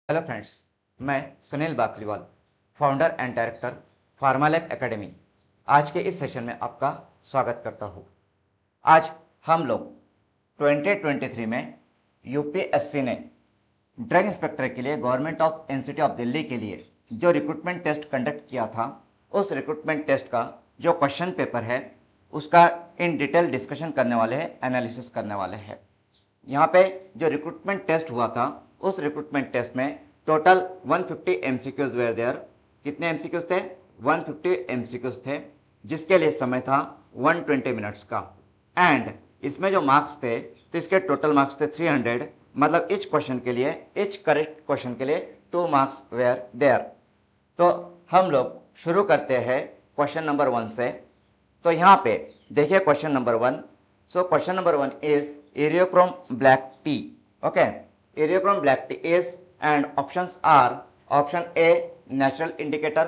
Hello friends, मैं Sunil Bakliwal, founder and director Pharmalab academy. आज के इस सेशन में आपका स्वागत करता हूँ। आज हम लोग 2023 में यूपीएससी ने ड्रग इंस्पेक्टर के लिए government of NCT of Delhi के लिए जो रिक्रूटमेंट टेस्ट कंडक्ट किया था, उस रिक्रूटमेंट टेस्ट का जो क्वेश्चन पेपर है उसका इन डिटेल डिस्कशन करने वाले हैं, एनालिसिस करने वाले हैं। यहाँ पे जो रिक्रूटमेंट टेस्ट हुआ था, उस रिक्रूटमेंट टेस्ट में टोटल 150 एमसीक्यूज वेर देयर। कितने एमसीक्यूज थे? 150 एमसीक्यूज थे, जिसके लिए समय था 120 मिनट्स का। एंड इसमें जो मार्क्स थे, तो इसके टोटल मार्क्स थे 300, मतलब इच क्वेश्चन के लिए, इच करेक्ट क्वेश्चन के लिए 2 मार्क्स वेर देयर। तो हम लोग शुरू करते हैं क्वेश्चन नंबर 1 से। तो यहाँ पे देखिए question number 1। So question number 1 is eriochrome black T. Okay, eriochrome black T is, and options are option A natural indicator,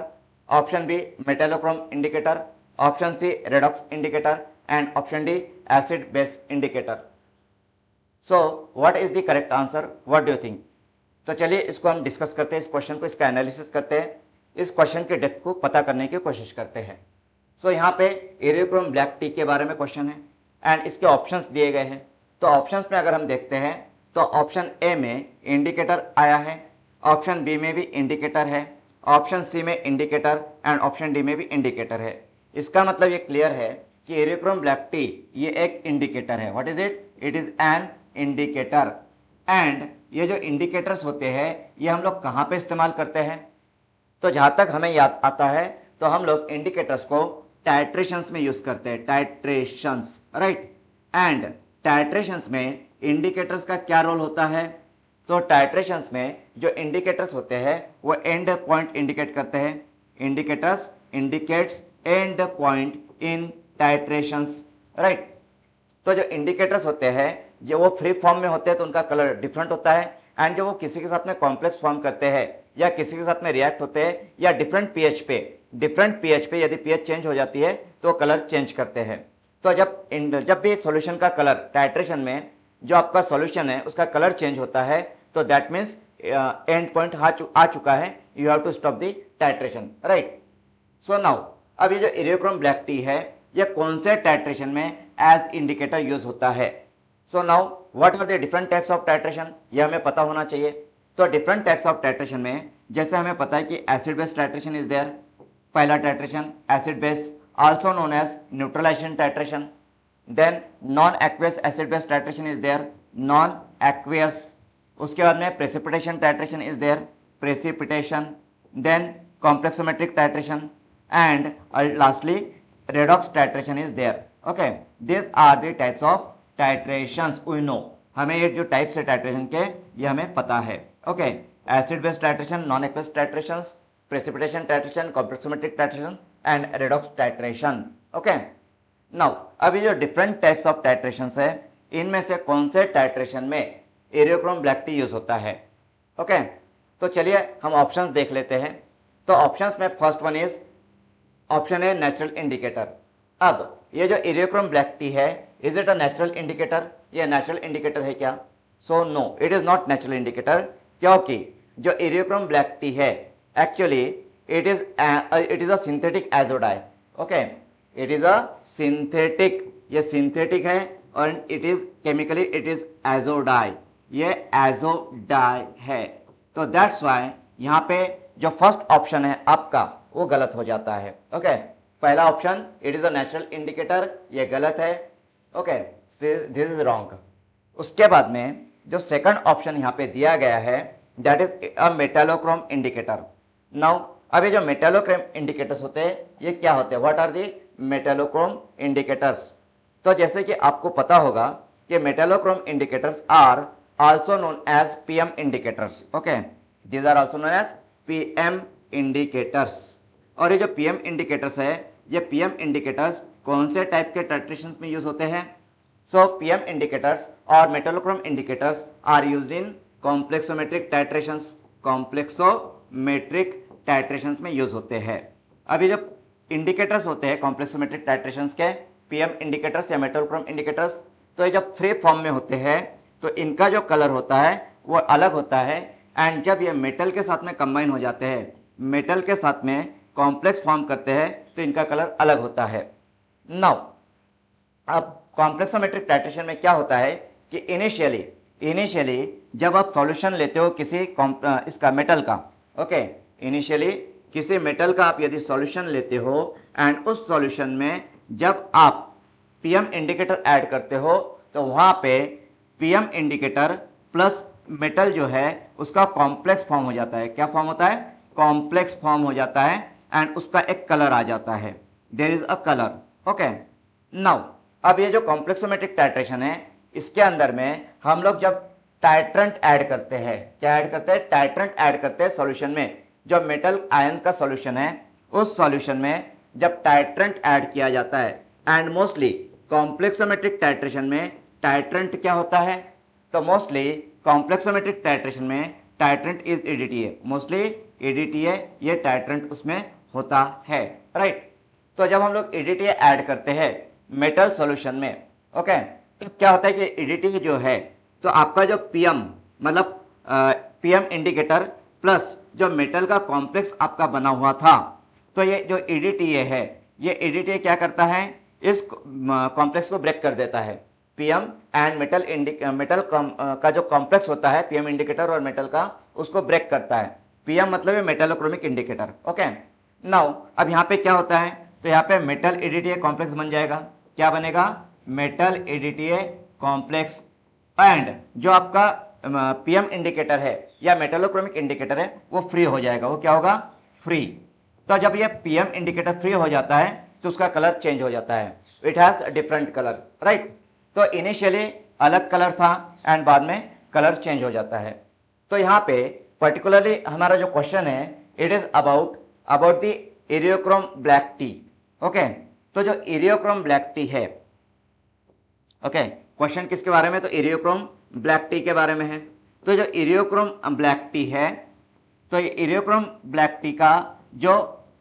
option B metallochrome indicator, option C redox indicator, and option D acid base indicator. So what is the correct answer? What do you think? तो चलिए इसको हम discuss करते हैं, इस question को, इसका analysis करते हैं, इस क्वेश्चन के डेप्थ को पता करने की कोशिश करते हैं। सो यहाँ पे एरियोक्रोम ब्लैक टी के बारे में क्वेश्चन है एंड इसके ऑप्शंस दिए गए हैं। तो ऑप्शंस में अगर हम देखते हैं तो ऑप्शन ए में इंडिकेटर आया है, ऑप्शन बी में भी इंडिकेटर है, ऑप्शन सी में इंडिकेटर एंड ऑप्शन डी में भी इंडिकेटर है। इसका मतलब ये क्लियर है कि एरियोक्रोम ब्लैक टी ये एक इंडिकेटर है। What is it? It is an indicator. And ये जो इंडिकेटर्स होते हैं ये हम लोग कहाँ पे इस्तेमाल करते हैं? तो जहाँ तक हमें याद आता है तो हम लोग इंडिकेटर्स को टाइट्रेशंस में यूज करते हैं, टाइट्रेशंस, राइट। एंड टाइट्रेशंस में इंडिकेटर्स का क्या रोल होता है? तो टाइट्रेशंस में जो इंडिकेटर्स होते हैं वो एंड पॉइंट इंडिकेट करते हैं। Indicators indicates and point in titrations, right. तो जो इंडिकेटर्स होते हैं जो वो फ्री फॉर्म में होते हैं तो उनका कलर डिफरेंट होता है, एंड जो वो किसी के साथ में कॉम्प्लेक्स फॉर्म करते हैं या किसी के साथ में रिएक्ट होते हैं या डिफरेंट पीएच पे यदि पीएच चेंज हो जाती है तो कलर चेंज करते हैं। तो जब भी सॉल्यूशन का कलर टाइट्रेशन में जो आपका सॉल्यूशन है उसका कलर चेंज होता है तो दैट मीन्स एंड पॉइंट आ चुका है, you have to stop the titration, right. So now अब ये जो एरियोक्रोम ब्लैक टी है ये कौन से टाइट्रेशन में एज इंडिकेटर यूज होता है? So now what are the different types of titration, ये हमें पता होना चाहिए। तो डिफरेंट टाइप्स ऑफ टाइट्रेशन में जैसे हमें पता है कि acid base titration is there. पहला titration acid base, also known as neutralization titration. Then non aqueous acid base titration is there, non aqueous. उसके बाद में precipitation titration is there, precipitation. Then complexometric titration and lastly redox titration is there. Okay, this are the types of titrations we know. हमें ये जो types है titration के ये हमें पता है। Okay, acid base titration, non aqueous titrations, precipitation titration, complexometric titration and redox titration. Okay, now अभी जो डिफरेंट टाइप्स ऑफ टाइट्रेशंस है इनमें से कौन से टाइट्रेशन में एरियोक्रोम ब्लैक टी यूज होता है? ओके, तो चलिए हम ऑप्शंस देख लेते हैं। तो ऑप्शंस में first one is option A natural indicator. अब ये जो एरियोक्रोम ब्लैक टी है, is it a natural indicator? ये नेचुरल इंडिकेटर है क्या? So no, it is not natural indicator, क्योंकि जो एरियोक्रोम ब्लैक टी है actually it is a synthetic azo dye. Okay, it is a synthetic, ये synthetic है और it is chemically it is azo dye, ये एजोडाई है। तो दैट्स वाई यहाँ पे जो फर्स्ट ऑप्शन है आपका वो गलत हो जाता है। ओके, पहला option it is a natural indicator ये गलत है। Okay, this is wrong. उसके बाद में जो सेकंड ऑप्शन यहाँ पे दिया गया है that is a metallochrome indicator. Now अब ये जो मेटालोक्रोम इंडिकेटर्स होते हैं ये क्या होते हैं? What are the metallochrome indicators? तो जैसे कि आपको पता होगा कि metallochrome indicators are also known as PM indicators. Okay, these are also known as PM indicators. और ये जो पीएम इंडिकेटर्स है ये पीएम इंडिकेटर्स कौन से टाइप के टाइट्रेशंस में यूज होते हैं? सो पीएम इंडिकेटर्स और metallochrome indicators are used in complexometric titrations, complexometric titrations में यूज होते हैं। अभी जो इंडिकेटर्स होते हैं कॉम्प्लेक्सोमेट्रिक टाइट्रेशंस के, पीएम इंडिकेटर्स या मेटालोक्रोम इंडिकेटर्स, तो ये जब फ्री फॉर्म में होते हैं तो इनका जो कलर होता है वो अलग होता है एंड जब ये मेटल के साथ में कंबाइन हो जाते हैं, मेटल के साथ में कॉम्प्लेक्स फॉर्म करते हैं, तो इनका कलर अलग होता है। नाउ अब कॉम्प्लेक्सोमेट्रिक टाइट्रेशन में क्या होता है कि इनिशियली जब आप सॉल्यूशन लेते हो किसी इसका मेटल का, ओके, इनिशियली किसी मेटल का आप यदि सॉल्यूशन लेते हो एंड उस सॉल्यूशन में जब आप पीएम इंडिकेटर ऐड करते हो, तो वहां पे पीएम इंडिकेटर प्लस मेटल जो है उसका कॉम्प्लेक्स फॉर्म हो जाता है। क्या फॉर्म होता है? कॉम्प्लेक्स फॉर्म हो जाता है एंड उसका एक कलर आ जाता है, there is a colour. Okay, now अब ये जो कॉम्प्लेक्सोमेट्रिक टाइट्रेशन है, इसके अंदर में हम लोग जब टाइट्रेंट ऐड करते हैं, क्या ऐड करते हैं? टाइट्रेंट ऐड करते हैं सॉल्यूशन में। जो मेटल आयन का सॉल्यूशन है, उस सॉल्यूशन में जब टाइट्रेंट ऐड किया जाता है, एंड मोस्टली कॉम्प्लेक्सोमेट्रिक टाइट्रेशन में टाइट्रेंट क्या होता है? तो मोस्टली कॉम्प्लेक्सोमेट्रिक टाइट्रेशन में titrant is EDTA, mostly EDTA ये टाइट्रेंट उसमें होता है, राइट। तो जब हम लोग EDTA ऐड करते हैं मेटल सॉल्यूशन में, ओके, तो क्या होता है कि EDTA जो है, तो आपका जो पीएम मतलब पीएम इंडिकेटर प्लस जो मेटल का कॉम्प्लेक्स आपका बना हुआ था, तो ये जो EDTA है, ये EDTA क्या करता है? इस कॉम्प्लेक्स को ब्रेक कर देता है। पीएम एंड मेटल का जो कॉम्प्लेक्स होता है पीएम इंडिकेटर और मेटल का, उसको ब्रेक करता है। पीएम मतलब है मेटलोक्रोमिक इंडिकेटर। ओके, नाउ अब यहाँ पे क्या होता है? तो यहाँ पे मेटल EDTA कॉम्प्लेक्स बन जाएगा। क्या बनेगा? Metal EDTA complex. एंड जो आपका पीएम इंडिकेटर है या मेटलोक्रोमिक इंडिकेटर है, वो फ्री हो जाएगा। वो क्या होगा? फ्री। तो जब ये पीएम इंडिकेटर फ्री हो जाता है तो उसका कलर चेंज हो जाता है, it has different colour, right. तो इनिशियली अलग कलर था एंड बाद में कलर चेंज हो जाता है। तो यहाँ पे पर्टिकुलरली हमारा जो क्वेश्चन है, it is about the Eriochrome black T. Okay, तो जो इरियोक्रोम ब्लैक टी है, ओके, क्वेश्चन किसके बारे में? तो इरियोक्रोम ब्लैक टी के बारे में है। तो जो इरियोक्रोम ब्लैक टी है, तो ये इरियोक्रोम ब्लैक टी का जो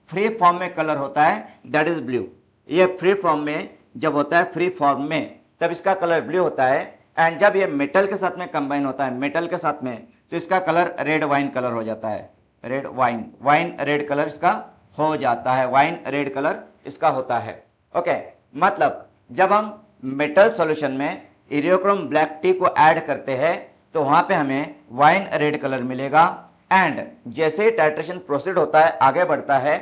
फ्री फॉर्म में कलर होता है दैट इज ब्लू। ये फ्री फॉर्म में जब होता है, फ्री फॉर्म में, तब इसका कलर ब्लू होता है। एंड जब ये मेटल के साथ में कंबाइन होता है, मेटल के साथ में, तो इसका कलर रेड वाइन कलर हो जाता है। रेड वाइन रेड कलर इसका हो जाता है, वाइन रेड कलर इसका होता है। ओके, मतलब जब हम मेटल सॉल्यूशन में इरियोक्रोम ब्लैक टी को ऐड करते हैं तो वहां पे हमें वाइन रेड कलर मिलेगा। एंड जैसे ही टाइट्रेशन प्रोसीड होता है, आगे बढ़ता है,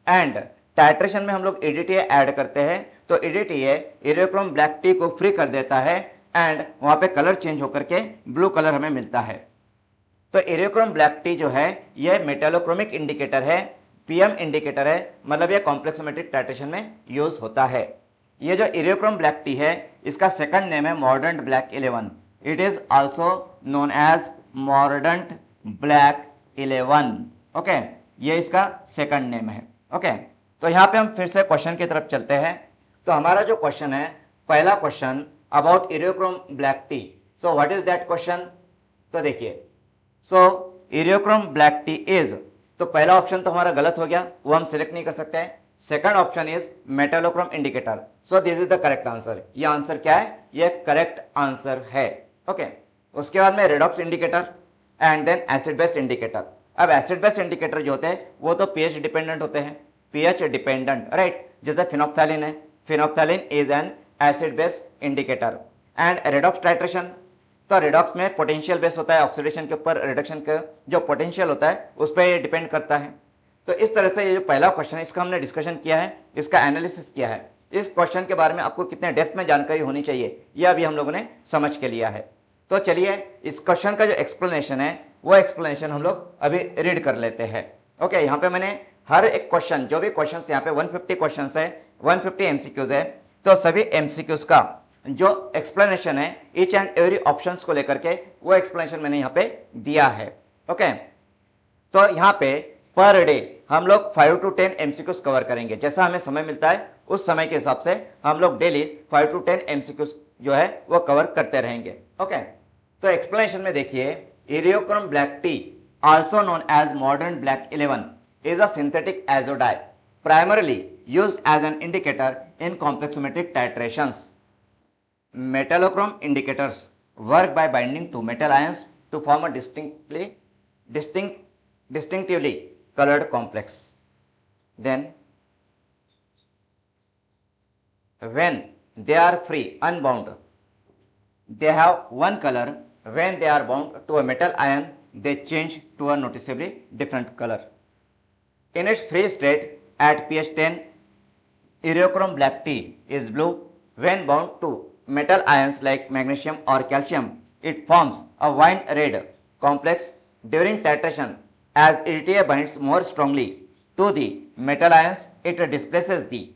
एंड टाइट्रेशन में हम लोग EDTA ऐड करते हैं, तो EDTA इरियोक्रोम ब्लैक टी को फ्री कर देता है एंड वहां पे कलर चेंज होकर के ब्लू कलर हमें मिलता है। तो इरियोक्रोम ब्लैक टी जो है, ये मेटलोक्रोमिक इंडिकेटर है, पीएम इंडिकेटर है, मतलब ये कॉम्प्लेक्सोमेट्रिक टाइट्रेशन में यूज होता है। ये जो इरियोक्रोम ब्लैक टी है, इसका सेकंड नेम है mordant black 11। It is also known as mordant black 11। Okay, ये इसका सेकंड नेम है। ओके, तो यहाँ पे हम फिर से क्वेश्चन की तरफ चलते हैं। तो हमारा जो क्वेश्चन है, पहला question about Eriochrome black T. So what is that question? तो देखिए, सो इरियोक्रोम ब्लैक टी इज, तो पहला ऑप्शन तो हमारा गलत हो गया, वो हम सिलेक्ट नहीं कर सकते हैं। Second option is metallochrome indicator. So this is the correct answer. ये आंसर क्या है? ये करेक्ट आंसर है। ओके, उसके बाद में redox indicator and then acid base indicator. अब एसिड बेस इंडिकेटर जो होते हैं वो तो pH डिपेंडेंट होते हैं, pH डिपेंडेंट, राइट। जैसे फिनोप्थैलिन है, phenolphthalein is an acid base indicator. And redox titration, तो रेडॉक्स में पोटेंशियल बेस होता है, ऑक्सीडेशन के ऊपर रिडक्शन का जो पोटेंशियल होता है उस पर ये डिपेंड करता है। तो इस तरह से ये जो पहला क्वेश्चन है, इसका हमने डिस्कशन किया है, इसका एनालिसिस किया है। इस क्वेश्चन के बारे में आपको कितने डेप्थ में जानकारी होनी चाहिए, यह अभी हम लोगों ने समझ के लिया है। तो चलिए इस क्वेश्चन का जो एक्सप्लेनेशन है, वो एक्सप्लेनेशन हम लोग अभी रीड कर लेते हैं। ओके, यहाँ पे मैंने हर एक क्वेश्चन, जो भी क्वेश्चन यहाँ पे 150 क्वेश्चन है, 150 MCQs है, तो सभी MCQs का जो एक्सप्लेनेशन है ईच एंड एवरी ऑप्शंस को लेकर के, वो एक्सप्लेनेशन मैंने यहाँ पे दिया है। ओके, तो यहाँ पे पर डे हम लोग 5 to 10 MCQs कवर करेंगे। जैसा हमें समय मिलता है उस समय के हिसाब से हम लोग डेली 5 to 10 MCQs जो है वो कवर करते रहेंगे। ओके, तो एक्सप्लेनेशन में देखिए, eriochrome black T also known as modern black 11 is a synthetic azodie primarily used as an indicator in complexometric titrations. Metallochrome indicators work by binding to metal ions to form a distinctly distinctively colored complex. Then when they are free, unbound, they have one color. When they are bound to a metal ion, they change to a noticeably different color. In its free state at pH 10, Ureochrome black tea is blue. When bound to metal ions like magnesium or calcium, it forms a wine red complex. During titration, as ETA binds more strongly to the metal ions, it displaces the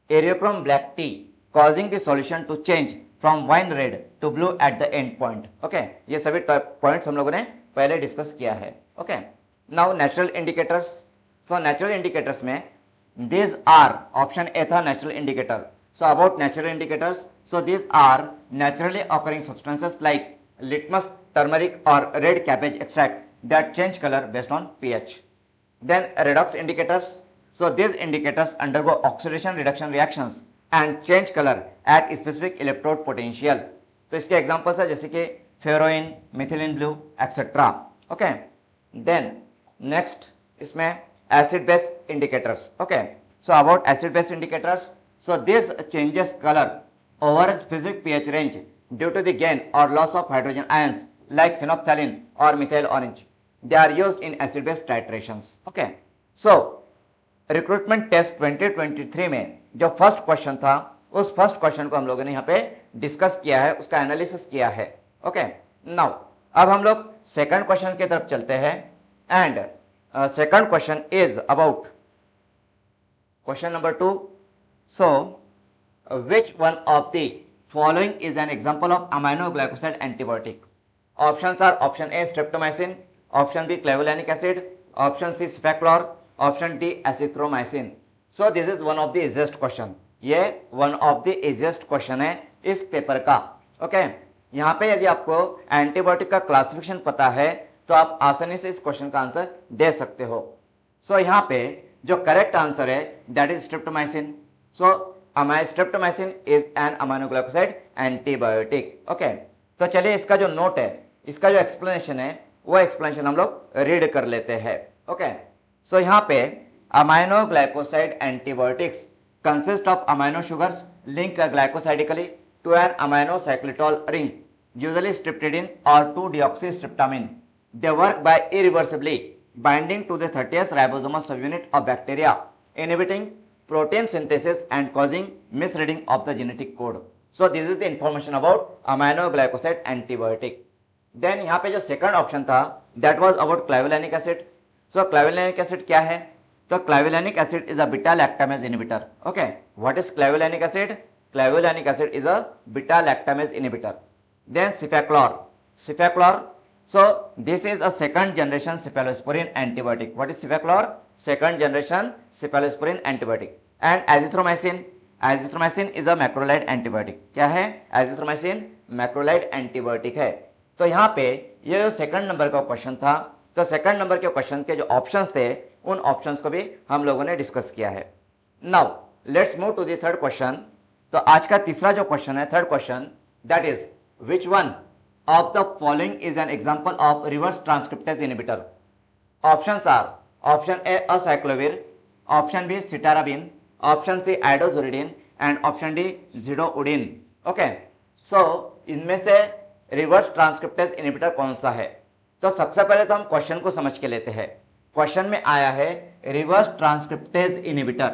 Ureochrome black tea, causing the solution to change from wine red to blue at the end point. Okay, ये सभी points हम लोगों ने पहले discuss किया है. Okay, now natural indicators. So natural indicators में these are, option A था natural indicator. So about natural indicators, so these are naturally occurring substances like litmus, turmeric or red cabbage extract that change color based on pH. Then redox indicators, so these indicators undergo oxidation reduction reactions and change color at specific electrode potential. तो इसके examples है जैसे कि ferroin, methylene blue etcetera. Okay, then next इसमें acid base indicators. Okay, so about acid base indicators, so this changes color over a specific pH range due to the gain or loss of hydrogen ions like phenolphthalein or methyl orange. They are used in acid base titrations. Okay, so recruitment test 2023 में जो first question था, उस first question को हम लोगों ने यहाँ पे डिस्कस किया है, उसका एनालिसिस किया है. ओके, नाउ अब हम लोग सेकंड क्वेश्चन की तरफ चलते हैं. And second question is about question number 2. So which one of the following is an example of aminoglycoside antibiotic? Options are option A streptomycin, option B clavulanic acid, option C cefaclor, option D azithromycin. So this is one of the easiest question. ये one of the easiest question है इस paper का. Okay, यहाँ पे यदि आपको antibiotic का classification पता है तो आप आसानी से इस क्वेश्चन का आंसर दे सकते हो. सो यहाँ पे जो करेक्ट आंसर है that is streptomycin. So streptomycin is an aminoglycoside antibiotic. Okay, तो चलिए इसका जो नोट है, इसका जो एक्सप्लेनेशन है, वो एक्सप्लेनेशन हम लोग रीड कर लेते हैं. ओके, सो यहाँ पे aminoglycoside antibiotics consist of amino sugars link glycosidically to an aminocyclitol ring, usually streptidine और 2-deoxystriptamine. They work by irreversibly binding to the 30th ribosomal subunit of bacteria, inhibiting protein synthesis and causing misreading of the genetic code. So this is the information about aminoglycoside antibiotic. Then यहाँ पे जो second option था that was about clavulanic acid. So clavulanic acid क्या है? तो clavulanic acid is a beta lactamase inhibitor. Okay, what is clavulanic acid? Clavulanic acid is a beta lactamase inhibitor. Then cefaclor. Cefaclor, so this is a second generation cephalosporin antibiotic. What is cefaclor? Second generation cephalosporin antibiotic. And azithromycin. Azithromycin is a macrolide antibiotic. क्या है? azithromycin macrolide antibiotic है. तो यहाँ पे ये जो second number का question था, तो सेकंड नंबर के क्वेश्चन के जो ऑप्शंस थे उन ऑप्शंस को भी हम लोगों ने डिस्कस किया है. Now let's move to the third question. तो आज का तीसरा जो क्वेश्चन है, third question, that is which one of the following is an example of reverse transcriptase inhibitor? Options are option A acyclovir, option B cytarabine, option C idozuridine and option D zidovudine. Okay, so इनमें से reverse transcriptase inhibitor कौन सा है? तो सबसे पहले तो हम क्वेश्चन को समझ के लेते हैं. क्वेश्चन में आया है reverse transcriptase inhibitor.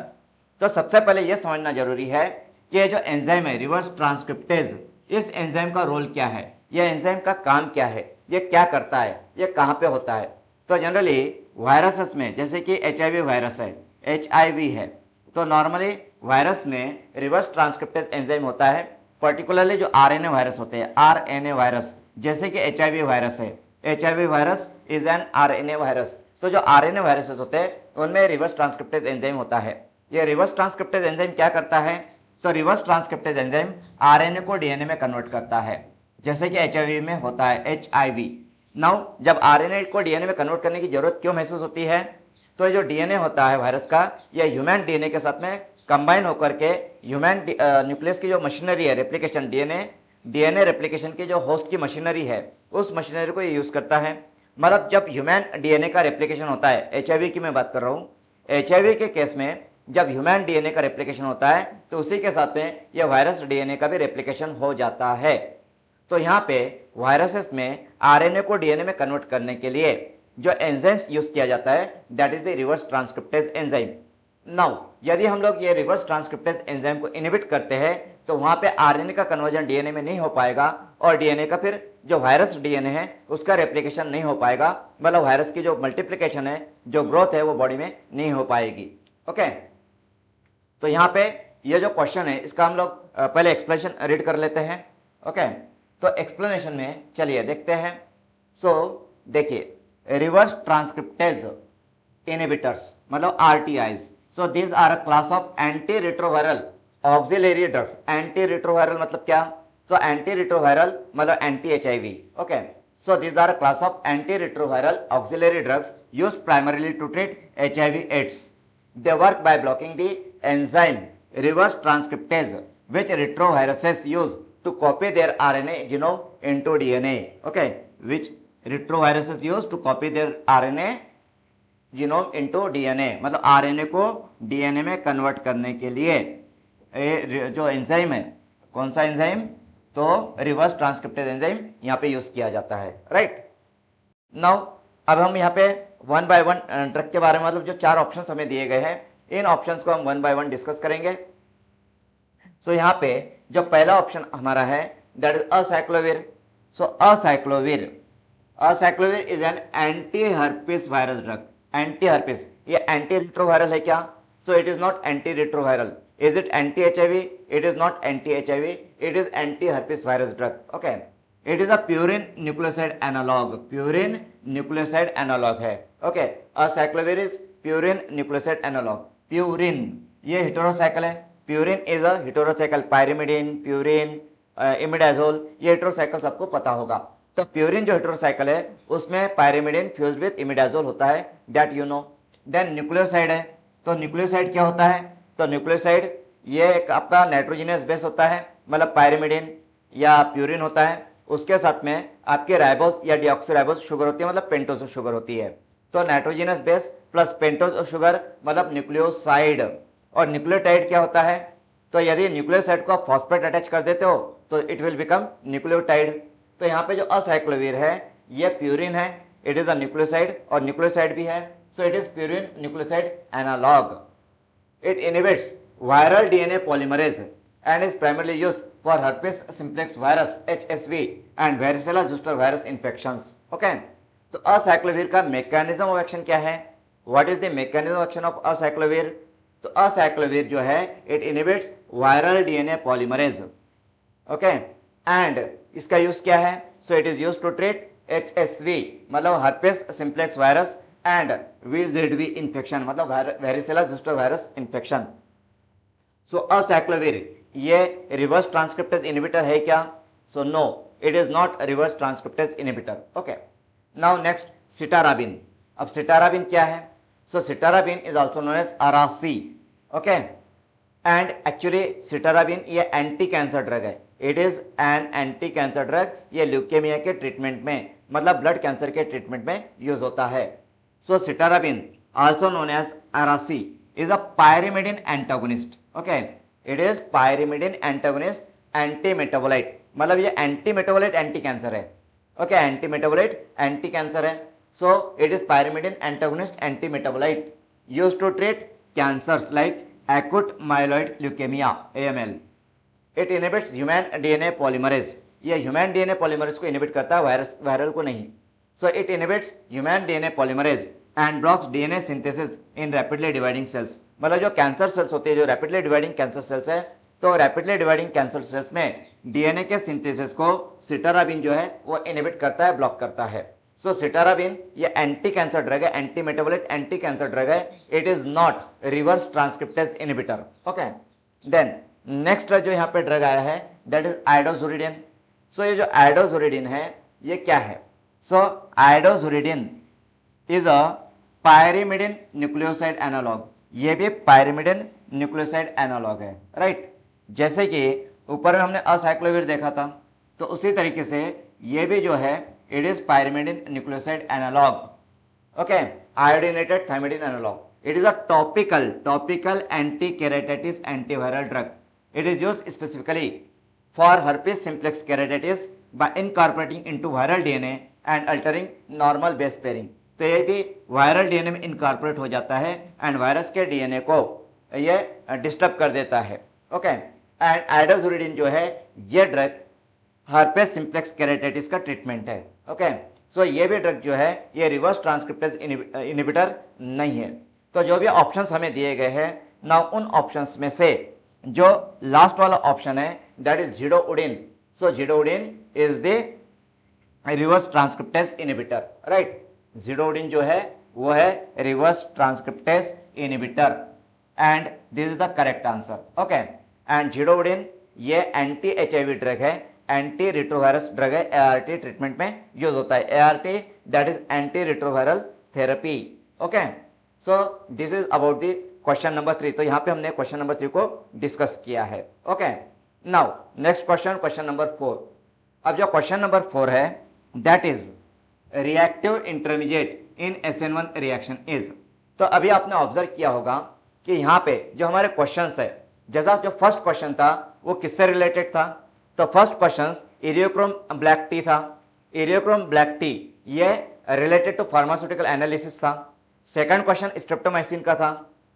तो सबसे पहले यह समझना जरूरी है कि ये जो एंजाइम है रिवर्स ट्रांसक्रिप्टेज, इस एंजाइम का रोल क्या है, ये एंजाइम का काम क्या है, ये क्या करता है, ये कहाँ पे होता है. तो जनरली वायरसेस में, जैसे कि HIV वायरस है, HIV है, तो नॉर्मली वायरस में रिवर्स ट्रांसक्रिप्टेज एंजाइम होता है. पर्टिकुलरली जो RNA वायरस होते हैं, RNA वायरस, जैसे कि HIV वायरस है, HIV virus is an RNA virus. तो जो RNA वायरसेस होते हैं उनमें रिवर्स ट्रांसक्रिप्टेज एंजाइम होता है. ये रिवर्स ट्रांसक्रिप्टेज एंजाइम क्या करता है? तो रिवर्स ट्रांसक्रिप्टेज एंजाइम RNA को DNA में कन्वर्ट करता है, जैसे कि HIV में होता है HIV. नाउ जब RNA को DNA में कन्वर्ट करने की जरूरत क्यों महसूस होती है? तो जो DNA होता है वायरस का, यह ह्यूमन DNA के साथ में कंबाइन होकर के ह्यूमन न्यूक्लियस की जो मशीनरी है रेप्लिकेशन, DNA रेप्लिकेशन की जो होस्ट की मशीनरी है, उस मशीनरी को ये यूज करता है. मतलब जब ह्यूमन डीएनए का रेप्लिकेशन होता है, एचआईवी की मैं बात कर रहा हूँ, एचआईवी के केस में जब ह्यूमन डीएनए का रेप्लिकेशन होता है तो उसी के साथ में यह वायरस डीएनए का भी रेप्लिकेशन हो जाता है। तो यहाँ पे वायरसेस में आरएनए को डीएनए में कन्वर्ट करने के लिए जो एंजाइम्स यूज किया जाता है that is the reverse transcriptase enzyme. Now यदि हम लोग ये रिवर्स ट्रांसक्रिप्टेज एंजाइम को इनहिबिट करते हैं तो वहां पे आरएनए का कन्वर्जन डीएनए में नहीं हो पाएगा और डीएनए का फिर जो वायरस डीएनए है उसका रेप्लिकेशन नहीं हो पाएगा, मतलब वायरस की जो मल्टीप्लिकेशन है, जो ग्रोथ है वो बॉडी में नहीं हो पाएगी। ओके, तो यहाँ पे ये जो क्वेश्चन है इसका हम लोग पहले एक्सप्लेनेशन रीड कर लेते हैं। ओके, तो एक्सप्लेनेशन में चलिए देखते हैं। सो देखिए, रिवर्स ट्रांसक्रिप्टेज इनहिबिटर्स मतलब RTIs, so these are a class of anti retroviral auxiliary drugs. Anti retroviral मतलब क्या? तो एंटी रिट्रोवायरल मतलब anti HIV. Okay, so these are a class of antiretroviral auxiliary drugs used primarily to treat HIV AIDS. They work by blocking the enzyme reverse transcriptase which retroviruses use to copy their RNA genome into DNA. Okay, which retroviruses use to copy their RNA genome into DNA, मतलब RNA को DNA में convert करने के लिए जो enzyme है, कौन सा एंजाइम? तो रिवर्स ट्रांसक्रिप्टेज एंजाइम यहाँ पे यूज किया जाता है। राइट नाउ अब हम यहाँ पे वन बाय वन ड्रग के बारे में, मतलब जो 4 ऑप्शंस हमें दिए गए हैं इन ऑप्शंस को हम वन बाय वन डिस्कस करेंगे। सो यहाँ पे जो पहला ऑप्शन हमारा है that is acyclovir. So acyclovir is an anti herpes virus drug. Anti herpes, ये एंटी रिट्रोवायरल है क्या? So it is not anti retroviral. Is it anti-HIV? It is not anti-HIV. It is anti-herpes virus drug. Okay. It is a purine nucleoside analog. Purine nucleoside analog है. Okay. Acyclovir is purine nucleoside analog. Purine ये heterocycle है. Purine is a heterocycle. Pyrimidine, purine, imidazole ये heterocycle सबको पता होगा। तो purine जो हेटेरोसाइकिल है उसमें पायरिमिडिन फ्यूज्ड विद इमिडाजोल होता है, that you know. Then nucleoside है, तो न्यूक्लियोसाइड क्या होता है? तो न्यूक्लियोसाइड ये एक आपका नाइट्रोजिनस बेस होता है, मतलब पायरिमिडिन या प्यूरिन होता है, उसके साथ में आपके राइबोस या डिऑक्सीराइबोस शुगर होती है, मतलब पेंटोज शुगर होती है। तो nitrogenous base plus pentose sugar मतलब न्यूक्लियोसाइड। और न्यूक्लियोटाइड क्या होता है? तो यदि न्यूक्लियोसाइड को आप फॉस्फेट अटैच कर देते हो तो इट विल बिकम न्यूक्लियोटाइड। तो यहाँ पे जो असाइक्लोविर है ये प्यूरिन है, इट इज अ न्यूक्लियोसाइड और न्यूक्लियोसाइड भी है, so it is purine nucleoside analogue. It inhibits viral DNA polymerase and is primarily used for herpes simplex virus (HSV) and varicella zoster virus infections. Okay. तो असाइक्लोविर का mechanism of action क्या है? What is the mechanism of action of असाइक्लोविर? तो असाइक्लोविर जो है it inhibits viral DNA polymerase. Okay. And इसका use क्या है? So it is used to treat HSV मतलब herpes simplex virus and VZV infection मतलब varicella zoster virus infection. So acyclovir ये reverse transcriptase inhibitor है क्या? So no, it is not a reverse transcriptase inhibitor. Okay. Now next citarabine. अब citarabine क्या है? So citarabine is also known as Arasi. Okay. And actually citarabine ये anti cancer drug है। It is an anti cancer drug. ये leukaemia के treatment में मतलब blood cancer के ट्रीटमेंट में यूज होता है। So citarabine, also known as Arasi, is a pyrimidine antagonist. Okay, it is pyrimidine antagonist, anti-metabolite. मतलब ये anti-metabolite anti-cancer है. Okay, anti-metabolite anti-cancer है. So it is pyrimidine antagonist, anti-metabolite, used to treat cancers like acute myeloid leukemia (AML). It inhibits human DNA polymerase. ये human DNA polymerase को inhibit करता है, viral को नहीं. So it inhibits human DNA polymerase and blocks DNA synthesis in rapidly dividing cells. मतलब जो cancer cells होते हैं, जो रैपिडली डिवाइडिंग कैंसर सेल्स है, तो रैपिडली डिवाइडिंग कैंसर सेल्स में डीएनए के सिंथेसिस को सिटाराबिन जो है वो इनहिबिट करता है, ब्लॉक करता है। सो सिटाराबिन ये एंटी कैंसर ड्रग है, anti metabolite anti cancer drug है। It is not reverse transcriptase inhibitor. Okay, then next जो यहाँ पे ड्रग आया है दैट इज आइडोजुरिडिन। सो ये जो आइडोजुरिडिन है ये क्या है? So आइडोजुरिडिन is a pyrimidine nucleoside analog. ये भी pyrimidine nucleoside analog है, राइट? जैसे कि ऊपर में हमने असाइक्लोविर देखा था, तो उसी तरीके से ये भी जो है It is pyrimidine nucleoside analog. Okay, iodinated thymidine analog. It is a topical anti-keratitis antiviral drug. It is used specifically for herpes simplex keratitis by incorporating into viral DNA and altering normal base pairing. तो ये भी viral DNA में incorporate हो जाता है and virus के DNA को ये डिस्टर्ब कर देता है. ओके, एंड आइडोजुरिडिन जो है ये ड्रग हर्पेस सिम्प्लेक्स केराटिटिस का ट्रीटमेंट है. ओके, सो ये भी ड्रग जो है ये रिवर्स ट्रांसक्रिप्टेज इनहिबिटर नहीं है. तो जो भी ऑप्शंस हमें दिए गए हैं ना, उन ऑप्शंस में से जो लास्ट वाला ऑप्शन है that is zidovudine. So zidovudine is the reverse transcriptase inhibitor. Right, zidovudine जो है वो है reverse transcriptase inhibitor and this is the correct answer. Okay, and zidovudine ये एंटी एचआईवी ड्रग है, एंटी रिट्रोवायरस ड्रग है, ART treatment में use होता है. ART that is anti retroviral therapy. Okay, so this is about the question number 3. तो यहाँ पे हमने क्वेश्चन नंबर 3 को डिस्कस किया है. Okay, now next question number 4. अब जो क्वेश्चन नंबर 4 है that is reactive intermediate in SN1 reaction is. तो अभी आपने ऑब्जर्व किया होगा कि यहाँ पे जो हमारे क्वेश्चंस है, जैसा जो फर्स्ट क्वेश्चन था वो किससे रिलेटेड था. तो first question Eriochrome black T था. इरियोक्रोम ब्लैक टी ये रिलेटेड टू फार्मास्यूटिकल एनालिसिस था. सेकंड क्वेश्चन स्ट्रेप्टोमाइसिन का था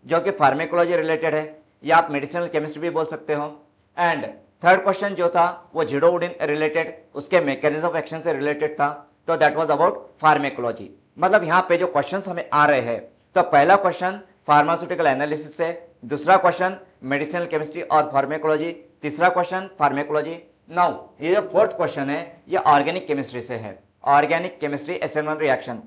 जो कि फार्मेकोलॉजी रिलेटेड है, या आप मेडिसिनल केमिस्ट्री भी बोल सकते हो. एंड थर्ड क्वेश्चन जो था वो जिडोउडिन रिलेटेड, उसके मैकेनिज्म ऑफ एक्शन से रिलेटेड था. तो दैट वाज अबाउट फार्मेकोलॉजी. मतलब यहाँ पे जो क्वेश्चंस हमें आ रहे हैं, तो पहला क्वेश्चन फार्मास्यूटिकल एनालिसिस से, दूसरा क्वेश्चन मेडिसिनल केमिस्ट्री और फार्मेकोलॉजी, तीसरा क्वेश्चन फार्मेकोलॉजी. नाउ ये जो फोर्थ क्वेश्चन है ये ऑर्गेनिक केमिस्ट्री से है. ऑर्गेनिक केमिस्ट्री SN1 रिएक्शन,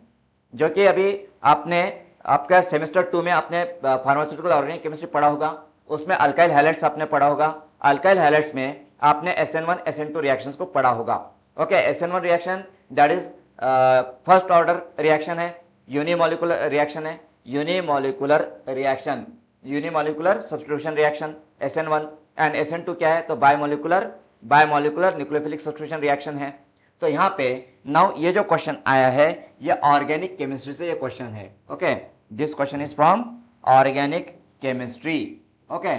जो कि अभी आपने आपका सेमेस्टर 2 में आपने फार्मास्यूटिकल ऑर्गेनिक केमिस्ट्री पढ़ा होगा, उसमें अल्काइल हैलाइड्स आपने पढ़ा होगा. अल्काइल हैलाइड्स में आपने SN1 SN2 रिएक्शंस को पढ़ा होगा. Okay, SN1 reaction that is first order reaction है, यूनिमोलिकुलर रिएक्शन है, unimolecular reaction, unimolecular substitution reaction SN1. And SN2 क्या है, तो बायोमोलिकुलर न्यूक्लियोफिलिक सब्स्टिट्यूशन रिएक्शन है. तो यहाँ पे नाउ ये जो क्वेश्चन आया है ये ऑर्गेनिक केमिस्ट्री से ये क्वेश्चन है. Okay, this question is from organic chemistry. Okay,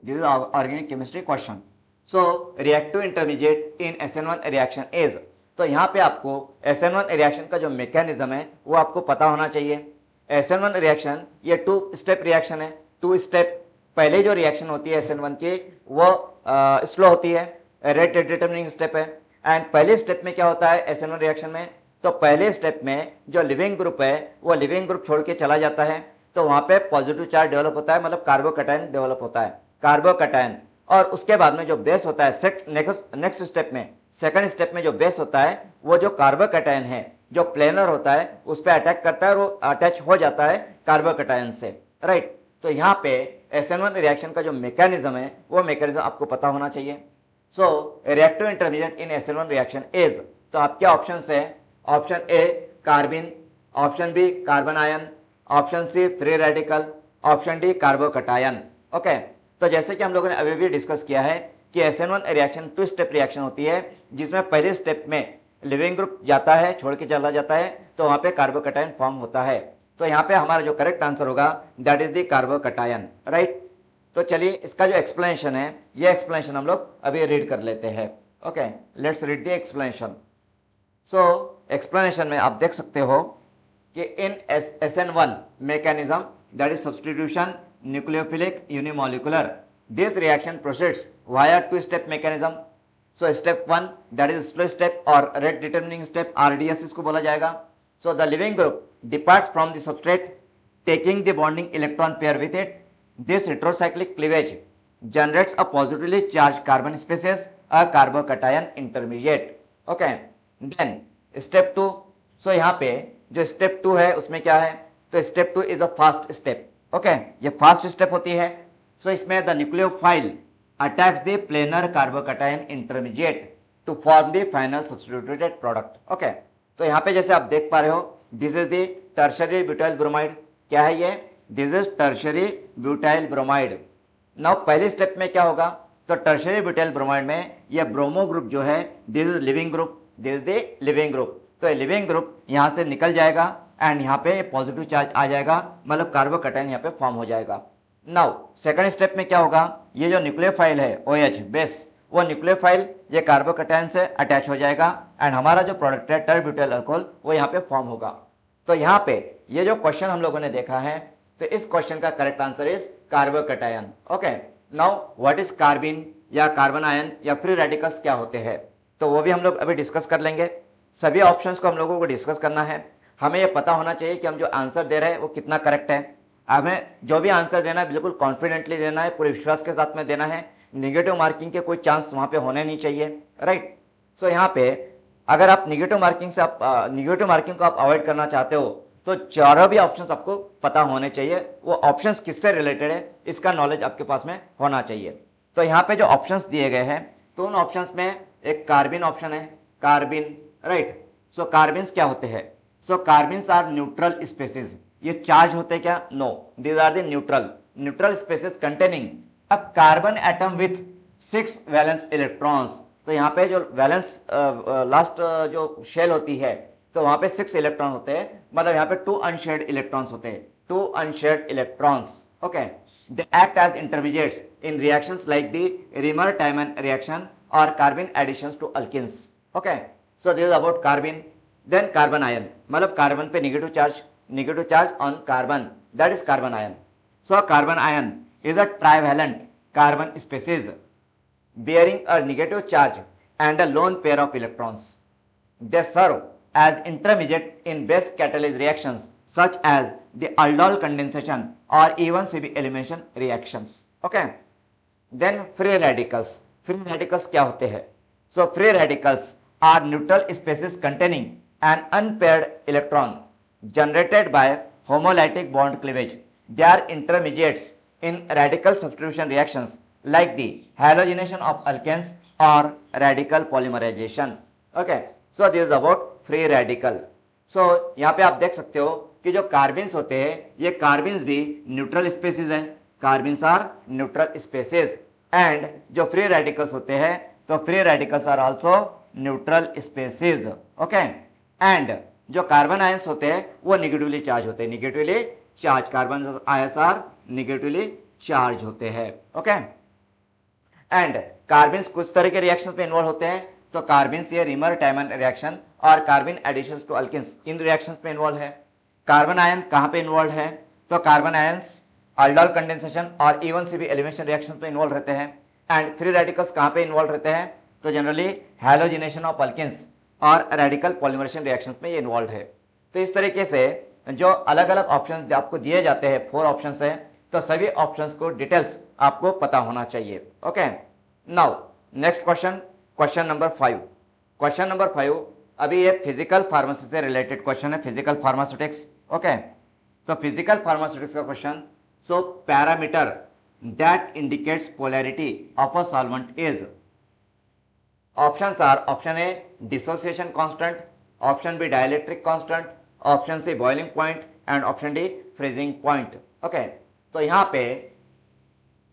this is organic chemistry question. So reactive intermediate in SN1 reaction is. तो यहाँ पे आपको SN1 रिएक्शन का जो मैकेनिज्म है वो आपको पता होना चाहिए. SN1 रिएक्शन ये 2 स्टेप रिएक्शन है. 2 स्टेप, पहले जो रिएक्शन होती है SN1 की वो स्लो होती है, रेट डिटरमिनिंग स्टेप है. एंड पहले स्टेप में क्या होता है SN1 रिएक्शन में, तो पहले स्टेप में जो लिविंग ग्रुप है वो लिविंग ग्रुप छोड़ के चला जाता है. तो वहां पे पॉजिटिव चार्ज डेवलप होता है, मतलब कार्बोकैटायन डेवलप होता है, कार्बोकैटायन. और उसके बाद में जो बेस होता है नेक्स्ट स्टेप में, सेकंड स्टेप में जो बेस होता है वो जो कार्बोकैटायन है जो प्लेनर होता है उस पर अटैक करता है और वो अटैच हो जाता है कार्बोकैटायन से. राइट, तो यहाँ पे SN1 रिएक्शन का जो मैकेनिज्म है वो मैकेनिज्म आपको पता होना चाहिए. So reactive intermediate in SN1 reaction is. तो आपके ऑप्शन है option A carbene, option B carbanion, option C free radical, option D carbocation. Okay, तो जैसे कि हम लोगों ने अभी भी डिस्कस किया है कि SN1 रिएक्शन 2 स्टेप रिएक्शन होती है, जिसमें पहले स्टेप में लिविंग ग्रुप जाता है, छोड़ के चला जाता है, तो वहां पे कार्बोकैटायन फॉर्म होता है. तो यहाँ पे हमारा जो करेक्ट आंसर होगा that is the carbocation. Right, तो चलिए इसका जो एक्सप्लेनेशन है ये एक्सप्लेनेशन हम लोग अभी रीड कर लेते हैं. Okay, let's read the explanation. So explanation में आप देख सकते हो कि इन SN1 mechanism that is substitution nucleophilic unimolecular, this reaction proceeds via 2 step mechanism. So step 1 that is slow step और रेट डिटरमिनिंग स्टेप RDS इसको बोला जाएगा. So the leaving group departs from the substrate taking the bonding electron pair with it. This heterocyclic cleavage generates a positively charged carbon species, a carbocation intermediate. Okay, then step 2. So यहाँ पे जो step 2 है उसमें क्या है, तो step 2 is a fast step. Okay, ये fast step होती है. So इसमें the nucleophile attacks the planar carbocation intermediate to form the final substituted product. Okay, तो यहाँ पे जैसे आप देख पा रहे हो this is the tertiary butyl bromide. क्या है ये, this is tertiary butyl bromide. Now पहले स्टेप में क्या होगा, तो टर्शरी ब्यूटाइल ब्रोमाइड में ये ब्रोमो ग्रुप जो है this is leaving group, this is the leaving group. तो ये लिविंग ग्रुप यहाँ से निकल जाएगा एंड यहाँ पे पॉजिटिव चार्ज आ जाएगा, मतलब कार्बोकैटायन यहाँ पे फॉर्म हो जाएगा। नाउ सेकंड स्टेप में क्या होगा, ये जो न्यूक्लियोफाइल है OH बेस, वो न्यूक्लियोफाइल ये कार्बोकैटायन से अटैच हो जाएगा एंड हमारा जो प्रोडक्ट है टर्ब्यूटाइल अल्कोहल वो यहाँ पे फॉर्म होगा। तो यहाँ पे ये जो क्वेश्चन हम लोगों ने देखा है, तो इस क्वेश्चन का correct answer is carbocation. Okay, now what is carbene या कार्बन आयन या फ्री रेडिकल्स क्या होते हैं, तो वो भी हम लोग अभी डिस्कस कर लेंगे। सभी ऑप्शंस को हम लोगों को डिस्कस करना है। हमें ये पता होना चाहिए कि हम जो आंसर दे रहे हैं वो कितना करेक्ट है। हमें जो भी आंसर देना है बिल्कुल कॉन्फिडेंटली देना है, पूरे विश्वास के साथ में देना है। निगेटिव मार्किंग के कोई चांस वहाँ पे होने नहीं चाहिए, राइट। सो यहाँ पे अगर आप निगेटिव मार्किंग को आप अवॉइड करना चाहते हो तो चारों भी ऑप्शंस आपको पता होने चाहिए। वो ऑप्शंस किससे रिलेटेड है इसका नॉलेज आपके पास में होना चाहिए। तो यहाँ पे जो ऑप्शंस दिए गए हैं, तो उन ऑप्शंस में एक कार्बिन ऑप्शन है, कार्बिन, राइट। सो कार्बिन्स क्या होते हैं, so carbenes are neutral species. ये चार्ज होते हैं क्या, no, these are the neutral species containing a carbon atom with 6 valence electrons. तो यहाँ पे जो वैलेंस लास्ट जो शेल होती है, तो वहां पे 6 इलेक्ट्रॉन होते हैं, मतलब यहाँ पे 2 अनशेयर्ड इलेक्ट्रॉन्स होते हैं, 2 unshared electrons. Okay, they act as intermediates in reactions like the Reimer Tiemann reaction और carbon additions to alkenes. Okay, so this is about carbene. Then carbanion, मतलब कार्बन पे negative charge on carbon, that is carbanion. So carbanion is a trivalent carbon species bearing a negative charge and a lone pair of electrons. They serve as intermediate in base catalysis reactions such as the aldol condensation or even CB elimination reactions. Okay. Then free radicals. Free radicals क्या होते हैं? So free radicals are neutral species containing an unpaired electron generated by homolytic bond cleavage. They are intermediates in radical substitution reactions like the halogenation of alkanes or radical polymerization. Okay, so this is about free radical. So यहाँ पे आप देख सकते हो कि जो कार्बिन्स होते हैं, ये कार्बिन्स भी न्यूट्रल स्पेसीज हैं, carbenes are neutral species. And जो फ्री रेडिकल्स होते हैं, तो free radicals are also neutral species. Okay, and जो कार्बन आयंस होते हैं वो निगेटिवली चार्ज होते हैं, negatively charge carbon ions are negatively charge होते हैं। ओके, एंड कार्बिन्स कुछ तरह के रिएक्शंस में इन्वॉल्व होते हैं, तो कार्बिन्स ये रीमर-टाइमन रिएक्शन और कार्बन एडिशंस टू अल्किन्स, इन रिएक्शंस में इन्वॉल्व है। कार्बन आयन कहाँ पे इन्वॉल्व है, तो कार्बन आयंस aldol कंडेंसेशन और इवन सीबी एलिमिनेशन रिएक्शंस में इन्वॉल्व रहते हैं। एंड फ्री रेडिकल्स कहाँ पे इन्वॉल्व रहते हैं, तो जनरली हैलोजिनेशन ऑफ अल्किन्स और रेडिकल पॉलीमरेशन रिएक्शंस में ये इन्वॉल्व है। तो इस तरीके से जो अलग अलग ऑप्शन आपको दिए जाते हैं, 4 ऑप्शन है, तो सभी ऑप्शंस को डिटेल्स आपको पता होना चाहिए। Okay, now next question number 5। Question number 5 अभी ये फिजिकल फार्मेसी से रिलेटेड क्वेश्चन है, फिजिकल फार्मास्यूटिक्स। ओके, तो फिजिकल फार्मास्यूटिक्स का question, so parameter that indicates polarity of a solvent is, options are option A dissociation constant, option B dielectric constant, option C boiling point and option D freezing point. Okay, तो यहाँ पे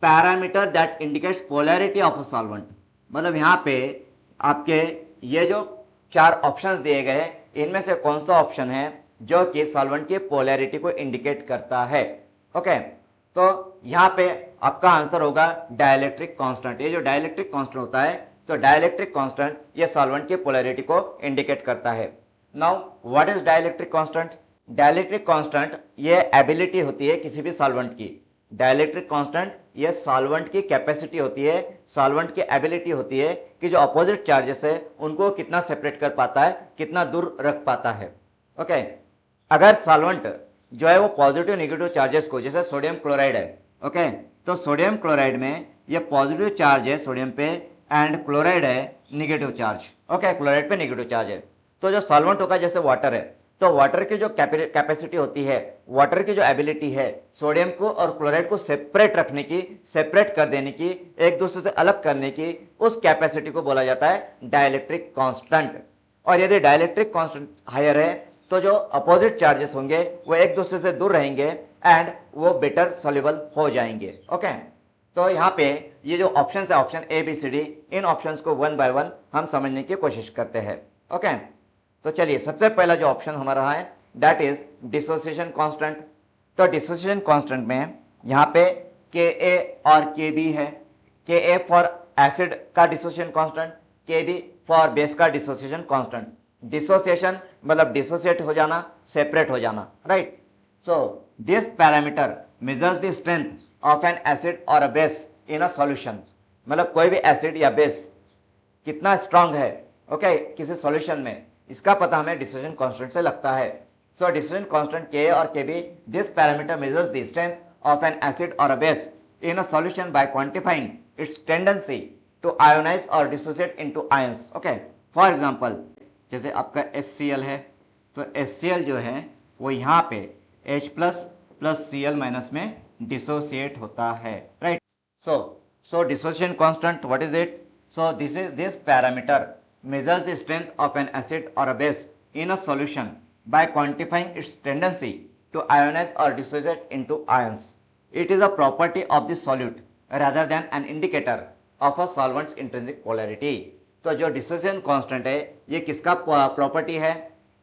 parameter that indicates polarity of a solvent, मतलब यहाँ पे आपके ये जो 4 options दिए गए, इनमें से कौन सा ऑप्शन है जो कि सॉल्वेंट की पोलैरिटी को इंडिकेट करता है। ओके, तो यहाँ पे आपका आंसर होगा डाइलेक्ट्रिक कांस्टेंट। ये जो डाइलेक्ट्रिक कांस्टेंट होता है, तो डाइलेक्ट्रिक कांस्टेंट ये सॉल्वेंट की पोलैरिटी को इंडिकेट करता है। Now what is dielectric constant? Dielectric constant ये एबिलिटी होती है किसी भी सॉल्वेंट की। डाइलेक्ट्रिक कांस्टेंट ये सॉल्वेंट की कैपेसिटी होती है, सॉल्वेंट की एबिलिटी होती है कि जो अपोजिट चार्जेस है उनको कितना सेपरेट कर पाता है, कितना दूर रख पाता है। ओके, अगर सॉल्वेंट जो है वो पॉजिटिव नेगेटिव चार्जेस को, जैसे सोडियम क्लोराइड है, ओके, तो सोडियम क्लोराइड में ये पॉजिटिव चार्ज है सोडियम पे एंड क्लोराइड है निगेटिव चार्ज। ओके, क्लोराइड पे निगेटिव चार्ज है। तो जो सॉल्वेंट होगा जैसे वाटर है, तो वाटर की जो कैपेसिटी होती है, वाटर की जो एबिलिटी है सोडियम को और क्लोराइड को सेपरेट रखने की, सेपरेट कर देने की, एक दूसरे से अलग करने की, उस कैपेसिटी को बोला जाता है डाइलेक्ट्रिक कांस्टेंट। और यदि डाइलेक्ट्रिक कांस्टेंट हायर है तो जो अपोजिट चार्जेस होंगे वो एक दूसरे से दूर रहेंगे एंड वो बेटर सॉल्युबल हो जाएंगे। ओके, तो यहाँ पे ये जो ऑप्शन है, option A B C D, इन ऑप्शंस को 1 बाय 1 हम समझने की कोशिश करते हैं। ओके, तो चलिए सबसे पहला जो ऑप्शन हमारा है दैट इज डिसोसिएशन कांस्टेंट। तो डिसोसिएशन कांस्टेंट में यहाँ पे Ka और Kb है। Ka फॉर एसिड का dissociation constant, Kb for base का डिसोसिएशन कांस्टेंट। डिसोसिएशन मतलब डिसोसिएट हो जाना, सेपरेट हो जाना, right. So this parameter measures the strength of N acid और a base in a solution. मतलब कोई भी एसिड या बेस कितना स्ट्रांग है, ओके, किसी सॉल्यूशन में, इसका पता हमें डिसोसिएशन कांस्टेंट से लगता है। सो डिसोसिएशन कांस्टेंट Ka और Kb, this parameter measures the strength of an acid or a base in a solution by quantifying its tendency to ionize or dissociate into ions. Okay, for example, जैसे आपका HCl है, तो HCl जो है वो यहाँ पे H प्लस Cl माइनस में डिसोसिएट होता है, right. So dissociation constant, what is it? So this parameter measures the strength of an acid or a base in a solution by quantifying its tendency to ionize or dissociate into ions. It is a property of the solute rather than an indicator of a solvent's intrinsic polarity. तो जो dissociation constant है ये किसका property है?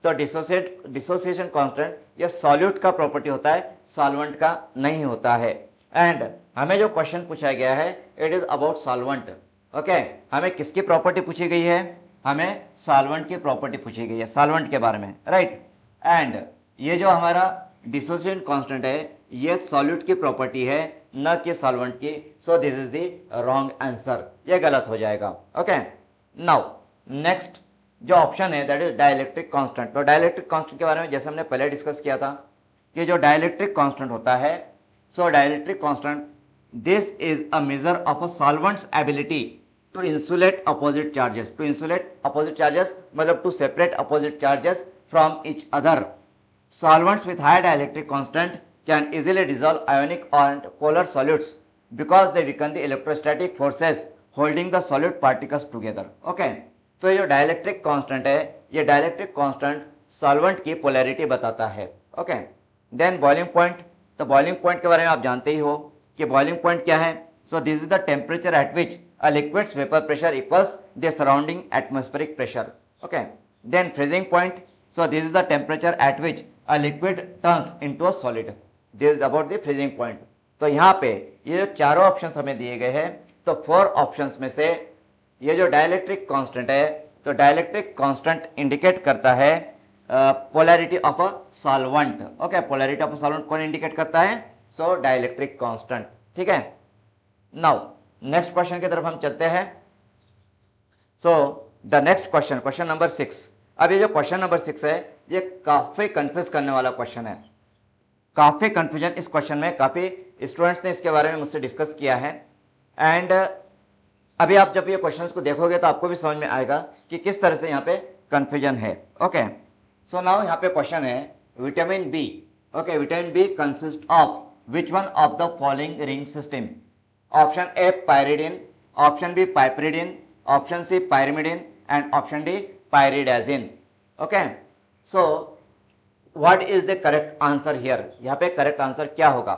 तो dissociation constant ये solute का property होता है, सॉल्वेंट का नहीं होता है। एंड हमें जो क्वेश्चन पूछा गया है it is about solvent. Okay, हमें किसकी प्रॉपर्टी पूछी गई है? हमें सॉल्वेंट की प्रॉपर्टी पूछी गई है, सॉल्वेंट के बारे में, राइट। एंड ये जो हमारा डिसोसिएशन कांस्टेंट है ये सॉल्यूट की प्रॉपर्टी है, न कि सॉल्वेंट की। सो this is the wrong answer, ये गलत हो जाएगा। ओके, नाउ नेक्स्ट जो ऑप्शन है दैट इज डाइलेक्ट्रिक कांस्टेंट। तो डाइलेक्ट्रिक कांस्टेंट के बारे में जैसे हमने पहले डिस्कस किया था कि जो डाइलेक्ट्रिक कांस्टेंट होता है, so dielectric constant this is a measure of a solvent's ability to insulate opposite charges. To insulate opposite charges मतलब to separate opposite charges from each other. Solvents with high dielectric constant can easily dissolve ionic and polar solutes because they weaken the electrostatic forces holding the solute particles together. Okay, तो ये जो dielectric constant है ये dielectric constant solvent की polarity बताता है। Okay, then boiling point. तो boiling point के बारे में आप जानते ही हो कि बॉइलिंग पॉइंट क्या है। So this is the temperature at which a liquid's vapour pressure equals the surrounding atmospheric pressure. Okay, then freezing point. So this is the temperature at which a liquid turns into a solid. This is about the freezing point. तो यहाँ पे ये जो चारों options हमें दिए गए हैं, तो 4 ऑप्शंस में से ये जो डाइलेक्ट्रिक कांस्टेंट है, तो डाइलेक्ट्रिक कांस्टेंट इंडिकेट करता है polarity of a solvent. Okay, polarity of a solvent कौन इंडिकेट करता है? सो डाइलेक्ट्रिक कांस्टेंट, ठीक है। नाउ नेक्स्ट क्वेश्चन की तरफ हम चलते हैं। So the next question, question number 6। अब ये जो क्वेश्चन नंबर 6 है ये काफी कंफ्यूज करने वाला क्वेश्चन है। काफी कंफ्यूजन इस क्वेश्चन में, काफी स्टूडेंट्स ने इसके बारे में मुझसे डिस्कस किया है। एंड अभी आप जब ये क्वेश्चंस को देखोगे तो आपको भी समझ में आएगा कि किस तरह से यहाँ पे कंफ्यूजन है। ओके, सो नाउ यहाँ पे क्वेश्चन है vitamin B. Okay, vitamin B consist of which one of the following ring system? Option A pyridine, option B piperidine, option C pyrimidine and option D pyridazine. Okay, so what is the correct answer here? यहाँ पे correct answer क्या होगा?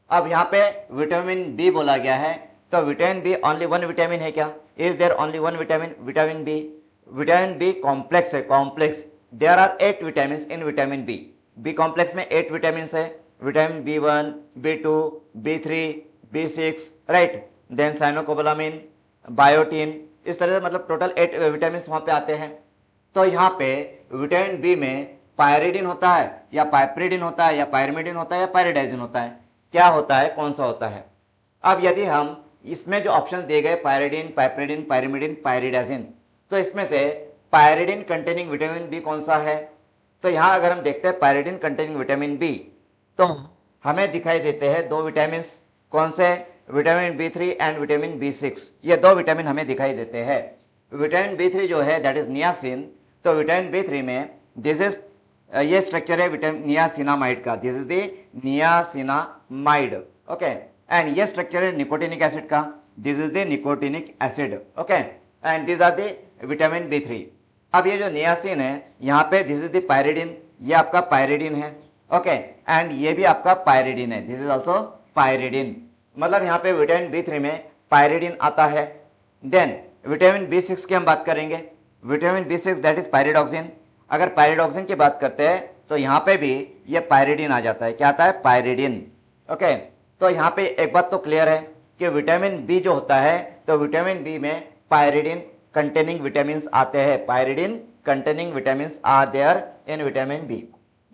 अब यहाँ पे vitamin B बोला गया है, तो vitamin B only one vitamin है क्या? Is there only one vitamin? Vitamin B, vitamin B complex है, complex. There are 8 vitamin in vitamin B. B complex में 8 विटामिन है, vitamin B1, B2, B3, B6, right. Then cyanocobalamin, biotin, इस तरह से मतलब total 8 vitamin वहां पे आते हैं। तो यहाँ पे विटामिन बी में पायरिडिन होता है या पाइपरिडिन होता है या पायरिमिडिन होता है या पायरिडाइजिन होता है? क्या होता है, कौन सा होता है? अब यदि हम इसमें जो ऑप्शन दिए गए पायरिडिन, पाइपरिडिन, पायरिमिडिन, पायरिडाजिन, तो इसमें से पायरिडिन कंटेनिंग विटामिन बी कौन सा है? तो यहाँ अगर हम देखते हैं पायरिडिन कंटेनिंग विटामिन बी, तो हमें दिखाई देते हैं 2 विटामिन। कौन से? Vitamin B3 and vitamin B6, ये 2 विटामिन हमें दिखाई देते हैं। विटामिन B3 जो है दैट इज नियासिन। तो विटामिन B3 में दिस इज ये स्ट्रक्चर है विटामिन नियासिनामाइड का, this is the niacinamide. Okay, and ये स्ट्रक्चर है निकोटिनिक एसिड का, this is the nicotinic acid. Okay, and this are the vitamin B3। अब ये जो नियासिन है यहाँ पे दिस इज द पायरिडिन, ये आपका पायरिडिन है। ओके, एंड ये भी आपका पायरिडिन है, दिस इज ऑल्सो पायरिडिन। मतलब यहाँ पे विटामिन B3 में पायरिडिन आता है। देन विटामिन B6 की हम बात करेंगे, vitamin B6 that is pyridoxine. अगर पायरिडॉक्सिन की बात करते हैं तो यहाँ पे भी ये पायरिडिन आ जाता है। क्या आता है? पायरिडिन। ओके, तो यहाँ पे एक बात तो क्लियर है कि विटामिन बी जो होता है, तो विटामिन बी में पायरिडिन कंटेनिंग विटामिन आते हैं। Pyridine containing vitamin are there in vitamin B.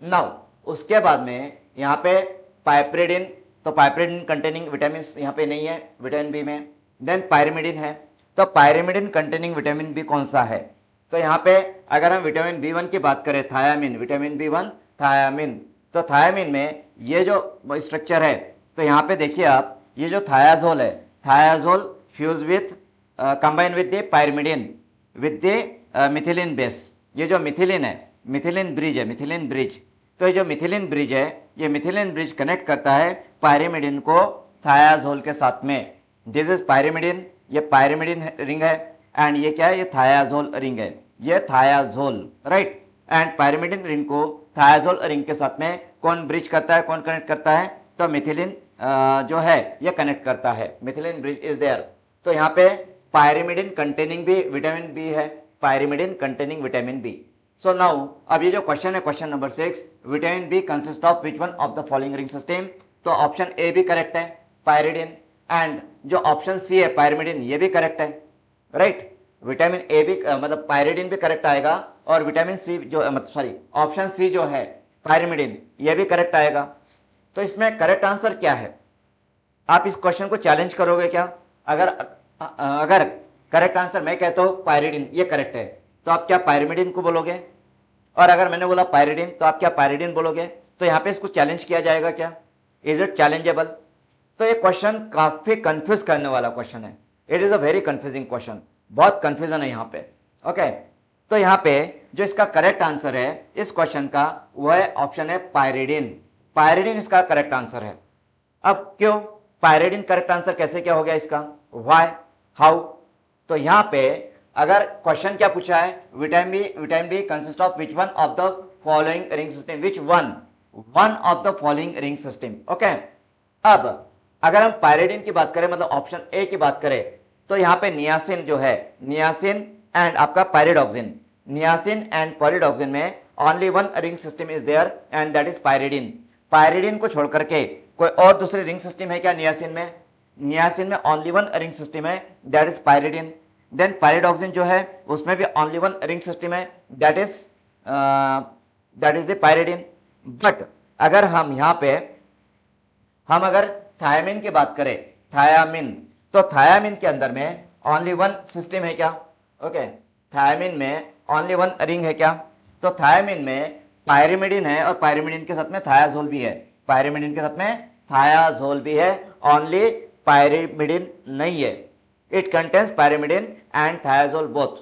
Now उसके बाद में यहाँ पे पाइप्रिडिन, तो पाइप्रिडिन कंटेनिंग विटामिन यहाँ पे नहीं है विटामिन बी में। देन पायरिमिडिन है, तो पायरिमिडिन कंटेनिंग विटामिन बी कौन सा है? तो यहाँ पे अगर हम विटामिन B1 की बात करें, थायामिन, विटामिन B1 थायामिन, तो थायामिन में ये जो स्ट्रक्चर है, तो यहाँ पे देखिए आप, ये जो थायाजोल है, थायाजोल fuse with combine with the pyrimidine with the methylene base. ये जो मिथिलिन है, मिथिलिन ब्रिज है, मिथिलिन ब्रिज, तो ये जो मिथिलिन ब्रिज है, ये मिथिलिन ब्रिज कनेक्ट करता है पायरिमिडिन को थायाजोल के साथ में। दिस इज पायरिमिडिन, ये पायरिमिडिन रिंग है, एंड ये क्या है? ये थायाजोल रिंग है, ये थायाजोल, राइट। एंड पायरिमिडिन रिंग को थायाजोल रिंग के साथ में कौन ब्रिज करता है, कौन कनेक्ट करता है? तो मिथिलिन जो है ये कनेक्ट करता है, मिथिलिन ब्रिज इज देयर। तो यहाँ पे पायरिमिडिन कंटेनिंग भी विटामिन बी है, pyrimidine containing vitamin B. So now अब ये जो क्वेश्चन है, question number 6, vitamin B consist of which one of the following ring system? तो ऑप्शन ए भी करेक्ट है, पायरिडिन, एंड जो ऑप्शन सी है पायरिमिडिन, ये भी करेक्ट है, राइट। विटामिन ए भी मतलब पायरिडिन भी करेक्ट आएगा, और विटामिन सी जो मतलब सॉरी ऑप्शन सी जो है पायरिमिडिन, ये भी करेक्ट आएगा। तो इसमें करेक्ट आंसर क्या है? आप इस क्वेश्चन को चैलेंज करोगे क्या? अगर करेक्ट आंसर मैं कहता हूं पायरिडिन ये करेक्ट है, तो आप क्या पायरिमिडिन को बोलोगे? और अगर मैंने बोला पायरिडिन, तो आप क्या पायरिडिन बोलोगे? तो यहाँ पे इसको चैलेंज किया जाएगा क्या? Is it challengeable? तो ये क्वेश्चन काफी कंफ्यूज करने वाला क्वेश्चन है। It is a very confusing question, बहुत कंफ्यूजन है यहाँ पे। ओके, तो यहाँ पे जो इसका करेक्ट आंसर है इस क्वेश्चन का, वो है ऑप्शन है पायरिडिन। पायरिडिन इसका करेक्ट आंसर है। अब क्यों पायरिडिन करेक्ट आंसर कैसे क्या हो गया इसका? Why, how? तो यहाँ पे अगर क्वेश्चन क्या पूछा है, vitamin B consist of which one of the following ring system, which one of the following ring system. Okay, अब अगर हम पायरिडिन की बात करें, मतलब ऑप्शन ए की बात करें, तो यहाँ पे नियासिन जो है, नियासिन एंड आपका पायरिडॉक्सिन, नियासिन एंड पायरिडॉक्सिन में only one ring system is there, and that is pyridine. Pyridine को छोड़ करके कोई और दूसरी रिंग सिस्टम है क्या नियासिन में? नियासिन में ओनली वन रिंग सिस्टम है, दैट इज पायरिडिन। देन पायरिडॉक्सिन जो है उसमें भी ओनली वन रिंग सिस्टम है, दैट इज द पायरिडिन। बट अगर हम यहाँ पे अगर थायामिन की बात करें, थायामिन, तो थायामिन के अंदर में ओनली वन सिस्टम है क्या? ओके, थायामिन में ओनली वन रिंग है क्या? तो थायामिन में पायरिमिडिन है, और पायरिमिडिन के साथ में थायाजोल भी है, पायरिमिडिन के साथ में थायाजोल भी है, ओनली पायरिमिडिन नहीं है। It contains pyrimidine and थायाजोल both.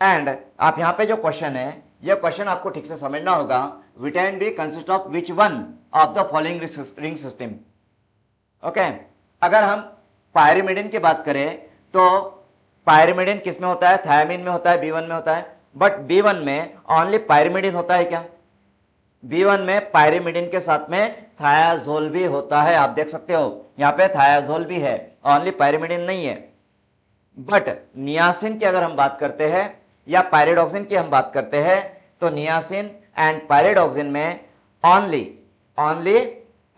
And आप यहाँ पे जो क्वेश्चन है, ये क्वेश्चन आपको ठीक से समझना होगा, vitamin B consist of which one of the following ring system. Okay, अगर हम पायरिमिडिन की बात करें, तो पायरिमिडिन किस में होता है? थायामिन में होता है, B1 में होता है। बट B1 में ओनली पायरिमिडिन होता है क्या? B1 में पायरिमिडिन के साथ में थायाजोल भी होता है, आप देख सकते हो यहाँ पे थायाजोल भी है, ओनली पायरिमिडिन नहीं है। बट नियासिन की अगर हम बात करते हैं या पायरिडॉक्सिन की हम बात करते हैं, तो नियासिन एंड पायरिडॉक्सिन में ओनली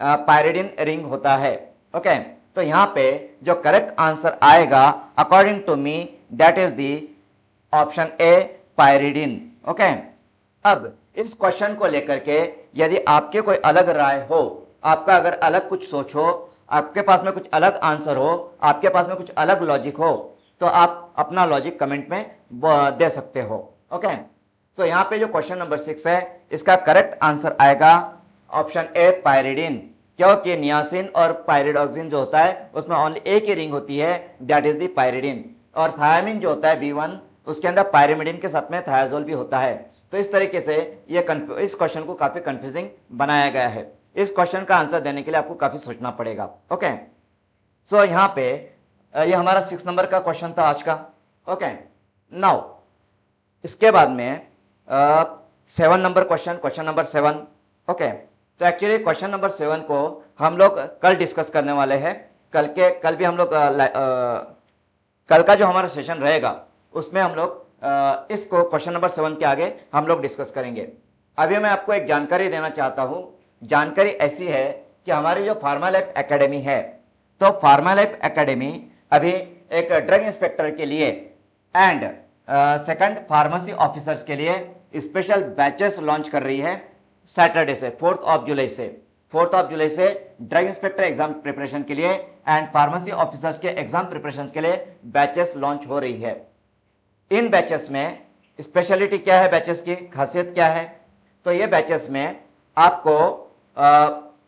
पायरिडिन रिंग होता है। ओके, तो यहाँ पे जो करेक्ट आंसर आएगा according to me, that is the option A pyridine. Okay, अब इस क्वेश्चन को लेकर के यदि आपके कोई अलग राय हो, आपका अगर अलग कुछ सोच हो, आपके पास में कुछ अलग आंसर हो, आपके पास में कुछ अलग लॉजिक हो, तो आप अपना लॉजिक कमेंट में दे सकते हो। ओके, तो यहाँ पे जो क्वेश्चन नंबर 6 है, इसका करेक्ट आंसर आएगा ऑप्शन ए पायरिडिन, क्योंकि नियासिन और पायरिडॉक्सिन जो होता है उसमें ओनली एक ही रिंग होती है, दैट इज द पायरिडिन। और थायामिन जो होता है B1, उसके अंदर पायरिमिडिन के साथ में थायाजोल भी होता है। तो इस तरीके से इस क्वेश्चन को काफी कंफ्यूजिंग बनाया गया है। इस क्वेश्चन का आंसर देने के लिए आपको काफी सोचना पड़ेगा। ओके, सो यहाँ पे ये हमारा 6 नंबर का क्वेश्चन था आज का। ओके, नाउ इसके बाद में 7 नंबर क्वेश्चन नंबर 7। ओके, तो एक्चुअली क्वेश्चन नंबर 7 को हम लोग कल डिस्कस करने वाले हैं। कल भी हम लोग कल का जो हमारा सेशन रहेगा उसमें हम लोग इसको क्वेश्चन नंबर 7 के आगे हम लोग डिस्कस करेंगे। अभी मैं आपको एक जानकारी देना चाहता हूं। जानकारी ऐसी है कि हमारी जो फार्मालैब एकेडमी है, तो फार्मालैब एकेडमी अभी एक ड्रग इंस्पेक्टर के लिए एंड सेकंड फार्मेसी ऑफिसर्स के लिए स्पेशल बैचेस लॉन्च कर रही है। सैटरडे से 4 जुलाई से ड्रग इंस्पेक्टर एग्जाम प्रिपरेशन के लिए एंड फार्मेसी ऑफिसर्स के एग्जाम प्रिपरेशन के लिए बैचेस लॉन्च हो रही है। इन बैचेस में स्पेशलिटी क्या है, बैचेस की खासियत क्या है? तो ये बैचेस में आपको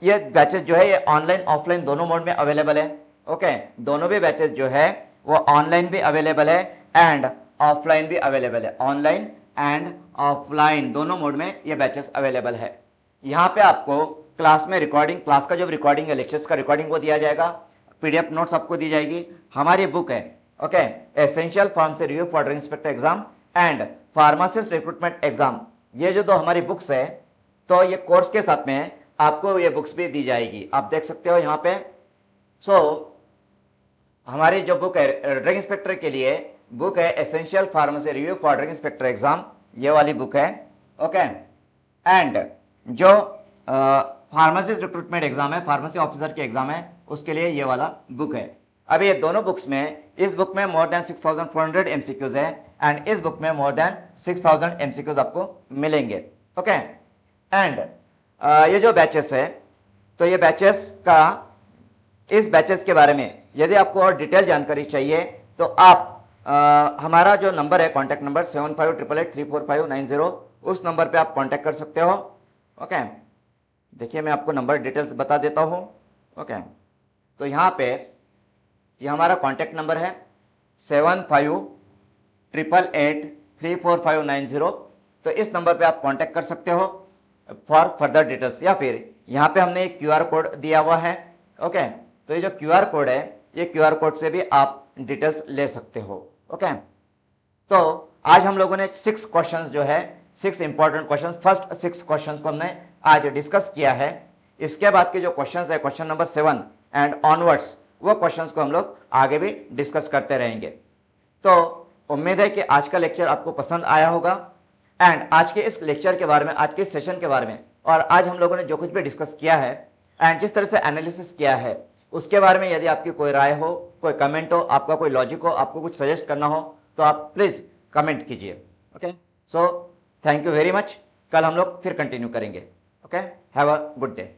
ये बैचेस जो है ये ऑनलाइन ऑफलाइन दोनों मोड में अवेलेबल है। ओके, दोनों भी बैचेस जो है वो ऑनलाइन भी अवेलेबल है एंड ऑफलाइन भी अवेलेबल है। ऑनलाइन एंड ऑफलाइन दोनों मोड में ये बैचेस अवेलेबल है। यहाँ पे आपको क्लास में रिकॉर्डिंग, क्लास का जो रिकॉर्डिंग है, लेक्चर्स का रिकॉर्डिंग वो दिया जाएगा। पीडीएफ नोट्स आपको दी जाएगी। हमारी बुक है okay, essential pharmacy review for drug inspector exam and pharmacist recruitment exam. ये जो दो हमारी बुक्स है, तो ये कोर्स के साथ में आपको ये बुक्स भी दी जाएगी। आप देख सकते हो यहाँ पे। हमारी जो बुक है ड्रग इंस्पेक्टर के लिए बुक है essential pharmacy review for drug inspector exam, ये वाली बुक है। ओके, एंड जो फार्मासिस्ट रिक्रूटमेंट एग्जाम है, फार्मेसी ऑफिसर के एग्जाम है, उसके लिए ये वाला बुक है। अभी ये दोनों बुक्स में, इस बुक में मोर देन 6400 एमसीक्यूज है एंड इस बुक में मोर देन 6000 एमसीक्यूज आपको मिलेंगे। ओके, एंड ये जो बैचेस है, तो ये बैचेस का, इस बैचेस के बारे में यदि आपको और डिटेल जानकारी चाहिए तो आप हमारा जो नंबर है, कॉन्टैक्ट नंबर 7588834590, उस नंबर पे आप कॉन्टैक्ट कर सकते हो। ओके, देखिए मैं आपको नंबर डिटेल्स बता देता हूँ। ओके, तो यहाँ पे ये हमारा कॉन्टैक्ट नंबर है 7588834590। तो इस नंबर पे आप कॉन्टैक्ट कर सकते हो फॉर फर्दर डिटेल्स, या फिर यहाँ पे हमने एक क्यूआर कोड दिया हुआ है। ओके, तो ये जो क्यूआर कोड है, ये क्यूआर कोड से भी आप डिटेल्स ले सकते हो। ओके, तो आज हम लोगों ने 6 क्वेश्चंस जो है, 6 इंपॉर्टेंट क्वेश्चंस, फर्स्ट 6 क्वेश्चंस को हमने आज डिस्कस किया है। इसके बाद के जो क्वेश्चंस है, क्वेश्चन नंबर 7 एंड ऑनवर्ड्स, वो क्वेश्चंस को हम लोग आगे भी डिस्कस करते रहेंगे। तो उम्मीद है कि आज का लेक्चर आपको पसंद आया होगा एंड आज के इस लेक्चर के बारे में, आज के इस सेशन के बारे में, और आज हम लोगों ने जो कुछ भी डिस्कस किया है एंड जिस तरह से एनालिसिस किया है, उसके बारे में यदि आपकी कोई राय हो, कोई कमेंट हो, आपका कोई लॉजिक हो, आपको कुछ सजेस्ट करना हो, तो आप प्लीज कमेंट कीजिए। Okay, so thank you very much. कल हम लोग फिर कंटिन्यू करेंगे। Okay, have a good day.